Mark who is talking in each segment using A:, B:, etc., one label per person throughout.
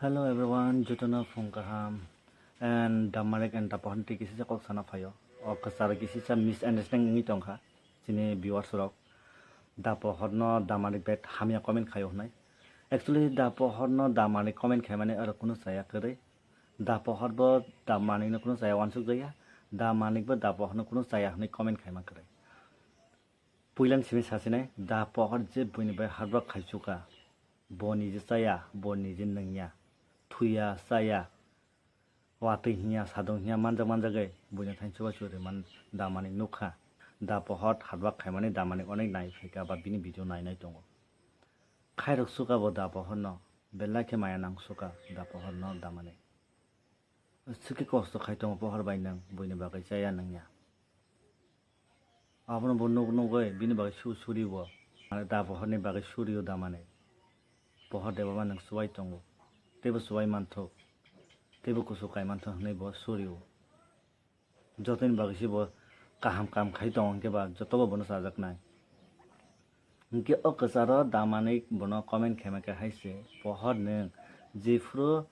A: Hello everyone, Jutuna Funkaham and Damarik and Tapanti Kisisa Kok Sanafayo or Kasara Kisisa misunderstanding Tongha, Sine viewers rock. Dapo Horno Damarik bet Hamia comment Kayonai. Actually, Dapo Horno Damarik comment Kamane or Kuno Sayakare. Dapo Horbo Damani no Kuno Saya one Sugaya, Damanik but Dapo Horno Kuno Sayahni comment Kamakare. Puilan Simis Hasine, Dapo Horje Bunibe Harbak Kaisuka, Boni Jaya, Boni Jinanya. Tuya saya wati hiya sadong hiya manja gai bunya thain chuba chure man damani nukha da pohot hadwak khaimani damani onek nai pheka ba bini video nai tongo khairok suka bo da pohon no bella ke maya nang suka da pohon no damani suki kosto khaitong pohor bai nang bunya bagai saya nangya abon bo nuk gai bini bagai suri bo da pohon ni bagai suri o damani pohor deba man nang suwai tongo Tebo suai manto, tebo kusukai manto nei bo suriu. Jotin bagisi bo kaham khai tong ke ba jotobo bono sajak nai. Nke okasara damani bono comment khema ka haise pohor ne jifru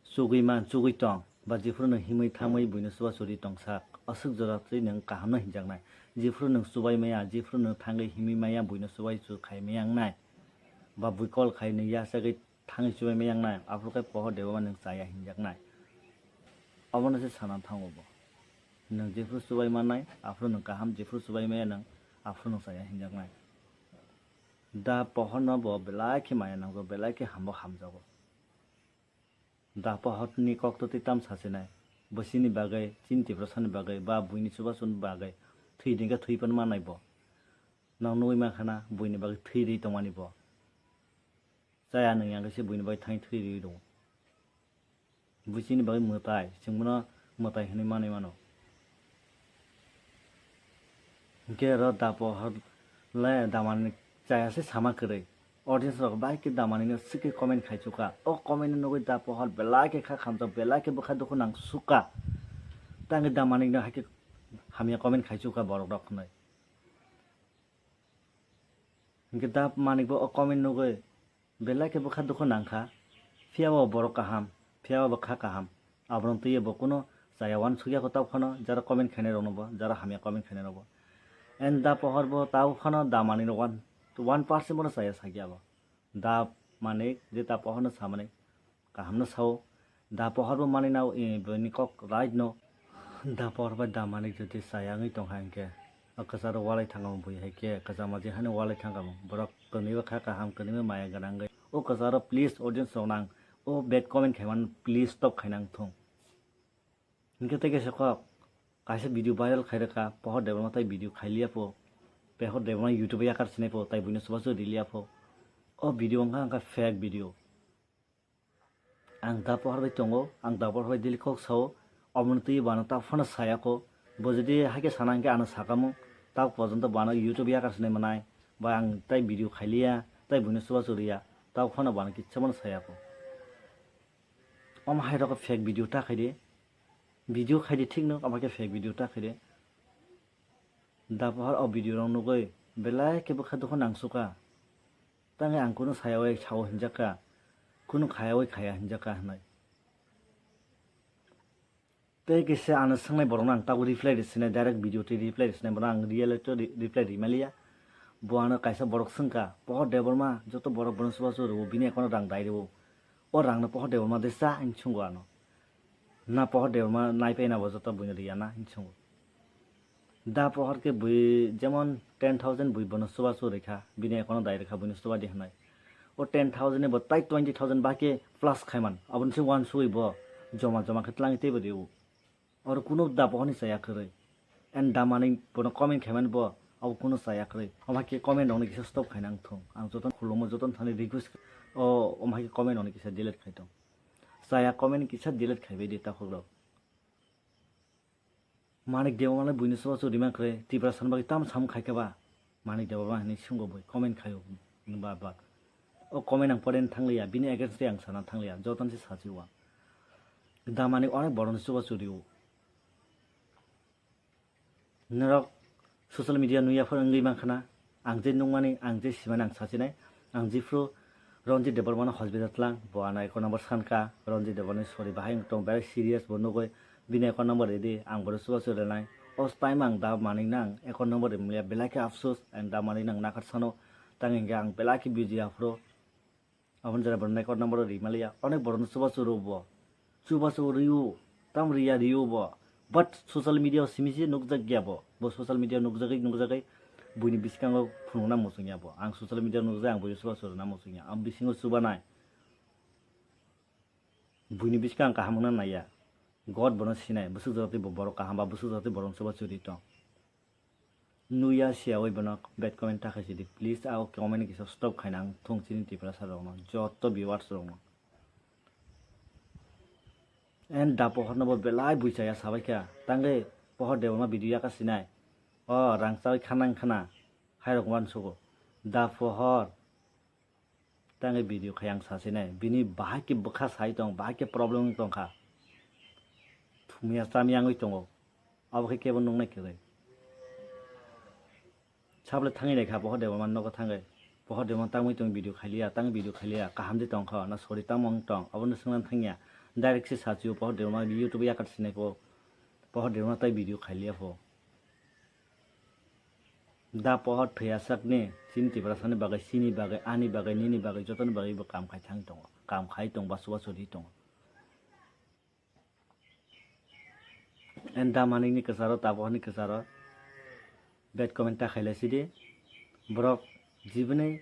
A: sugui tong ba jifru ne himai thamai buino suwa suri tong sak asuk jora tri nang kaham na hinjak nai. Jifru nang subai maya jifru ne thangai himi maya buino suwai chu khai meyang nai. Ba buikol khai ne ya sagai Tangi cuy meyang nai, Afrika pohon dewa neng saya hinjak nai. Awan nasi sanan tango bo. Neng jefru subai manai, Afrika neng kaham jefru subai meyang neng, Afrika neng saya hinjak nai. Da pohon na bo belai ke maya nang bo belai ke hambo hamjago. Da pohon ni kok to titam sase nai. Bosini bagai, cinti perasaan bagai, ba buini subasun bagai. Thui dingka thui pan manai bo. Nang nui makana buini bagai thui di tomani bo. Saya neng yang kasi buini bagai thangi thui di dong. Busini bagai mutai, singmuna mutai hini mani mano. Kira dapo har le damani saya se sama kere. Audience rok baik ke damani ne sike comment khai chuka. O comment ne nogoi dapo har belai ke kha khamta belai ke bukha dukhu nang suka. Tangi damani ne hake hamia comment khai chuka borok rok nai. Ke dap manik bo o comment nogoi belai ke bukha dukhu nang kha. Fiawa borok kaham. Fiawa bakha kaham. Abrong tuye bokuno saya wan suya ko tau khono jara comment khane ronobo jara hamia comment khane robo. And da pohor bo tau khono da mani no 1% bono saya sagya bo. Da mane je ta pohor no samane kaham no sao da pohor bo mani nau bani kok right no da pohor ba da mani jodi saya ngai tong hangke akasaro walai thangam bui haike kasama je hane walai thangam borok kaniwa kha kaham kaniwa maya ganangai o kasaro please audience sonang o bad comment khaiman please stop khainang thong इनके तक ऐसे को कैसे video viral खाई रखा बहुत develop ताई video खाई लिया पो बहुत डेवलप यूट्यूब या कर सिने पो ताई बुने सुबह से दिलिया पो और वीडियो अंका फेक वीडियो आं दा पहर भाई तंगो आं दा पहर भाई दिल को सो अमनती बानो ता फन साया को बजदी हाके सानां के आनो साकामु ता पर्यंत बानो यूट्यूब या कर सिने मनाय बा आं ताई वीडियो खाई लिया ताई बुने सुबह से रिया ता फन बानो किच्छा मन साया को हाय रको फेक वीडियो ता खाई दे Video khai di thing no amake fake video ta khai de da bahar o video rong no goi belai ke bukha dokon ang suka tangai ang kuno sayawai chao hinjaka kuno khayawai khaya hinjaka hnai te ke se an sangnai borong ang ta reply disne direct video te reply disne borong real to reply rimalia boana kaisa borok sangka pohor deborma joto borok borong suba so ro bini ekono rang dai rebo o rang no pohor deborma desa ang chungo ano ना पहर देव मा नाई पे ना बजता बुझ रिया ना हिंचो दा पहर के बुई जेमन 10,000 बुई बनस सुबा सु रेखा बिने कोनो दाइ रेखा बुनि सुबा दि हनाय ओ 10,000 ने बताइ 20,000 बाके प्लस खाइमान अबन से 1 सुइ ब जमा खतलांग ते बदिउ और कुनो दा पहनि साया खरै एन दामानि बनो कमेन्ट खाइमान ब अब कुनो साया खरै अमा के कमेन्ट होने किसे स्टप खाइनांग थं आं जतन खुलुमो जतन थाने रिक्वेस्ट ओ अमा के कमेन्ट होने किसे delete खाइतों saya komen kisah delete khai be data khoglo manik dewa mane buini so so dima kre tibra san ba tam sam khai ka ba manik dewa ba ni sungo boi comment khayo ba o comment ang poden thanglia bini against ang sana thanglia jotan si sajiwa da manik onek boron so so riu narok social media nuya phor ngi mang khana ang je nungmani ang je siman ang sasinai ang jifru Ronji Deborman hospital lang bo ana ekon number sanka Ronji Deborni sorry bahai tong very serious bono koi bini ekon number edi ang bodo suba sore nai os time ang da maning nang ekon number emlia belaki afsos and da maning nang nakat sano tangeng ang belaki busy afro abon jara borno ekon number ri malia onek borno suba soro bo suba soro tam ria riu bo but social media simisi nukjak gya bo social media nukjakai buini biskango phununa musungya bo ang social media nukjak ang boi suba soro na musungya ang bisingo suba nai buini biskang kahamuna naya god bono sinai busu jati bo boro kahamba busu jati boron suba sori tong nuya sia oi bono bad comment ta khaisi di please ao comment ki stop khainang thong chini tipra sarong jotto viewers rong and da pohor no belai buisaya sabai kya tangai pohor dewma video ka sinai o rangchai khanang khana hairok wan sugo da pohor tangai video khayang sasinai bini bahai ki bukha sai tong bahai ki problem tong kha thumia samyang oi tongo abo ke kebon nong na ke sabla thangai nei kha pohor dewma no ka thangai pohor dewma tangmoi tong video khailia kaham de tong kha na sori tamong tong abon sungnan thangya direct se sachu pohor dewma youtube ya kat sinai ko pohor dewma tai video khailia fo da pohor phya sakne sinti prasane bagai sini bagai ani bagai nini bagai joton bagai bo kam khai thang tong kam khai tong ba suba sori tong and da maning ni kasaro ta pohor ni kasaro bad comment ta khaila sidi brok jibne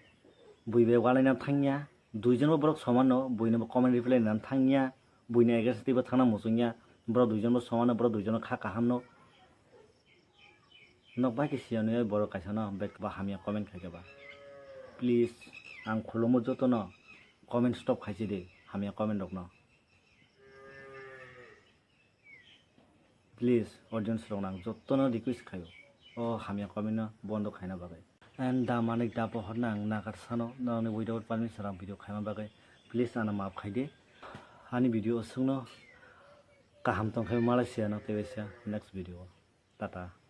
A: buibe walaina thangya duijon brok samano buine comment reply nan thangya buine against tiba thana musungya brok duijon samano brok duijon kha kahamno nok ba ki siane boro kaisano bad ba hamia comment khaikeba please ang kholomo jotono comment stop khaisi de hamia comment rokno please audience ronang jotono request khayo o hamia comment no bondo khaina bagai and da manik da pohor nang nakar sano nang without permission ang video khaima bagai please ana maaf khaide hani video sungno kaham tong khai Malaysia no tebesa next video tata